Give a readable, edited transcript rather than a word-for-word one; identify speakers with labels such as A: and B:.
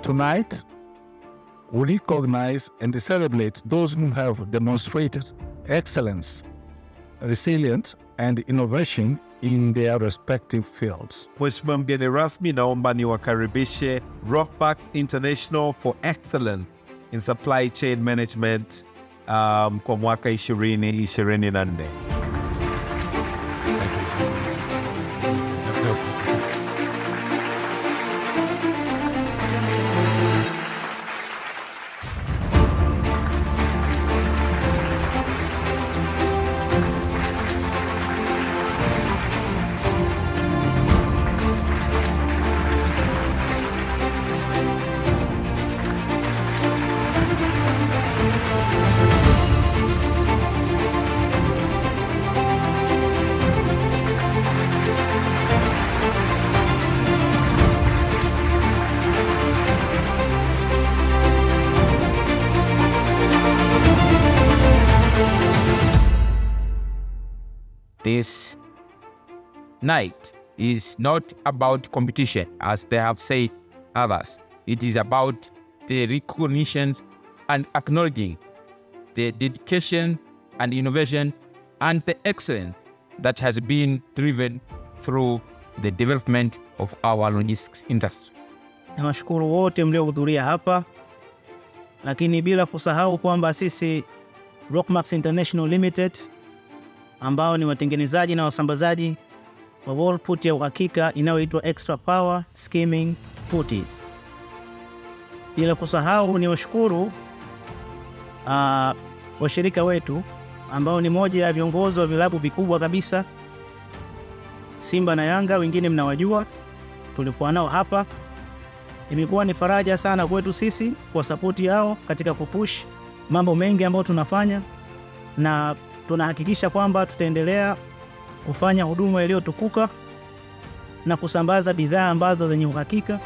A: Tonight, we recognize and celebrate those who have demonstrated excellence, resilience, and innovation in their respective fields.
B: Mheshimiwa mgeni rasmi, naomba niwakaribishe Rockmark International for Excellence in Supply Chain Management kwa mwaka 2024.
C: This night is not about competition, as they have said others. It is about the recognition and acknowledging the dedication and innovation and the excellence that has been driven through the development of our logistics industry.
D: Nawashukuru wote mliohudhuria hapa, lakini bila kusahau kwamba sisi Rockmark International Limited ambao ni watengenezaji na wasambazaji wa wall putty ya uhakika inayoitwa Extra Power Skimming Putty. Bila kusahau ni washukuru washirika wetu ambao ni moja ya viongozi wa vilabu vikubwa kabisa, Simba na Yanga, wengine mnawajua, tulikuwa nao hapa. Imekuwa ni faraja sana kwetu sisi kwa support yao katika kupush mambo mengi ambayo tunafanya, na tunahakikisha kwamba tutaendelea kufanya huduma iliyotukuka na kusambaza bidhaa ambazo zenye uhakika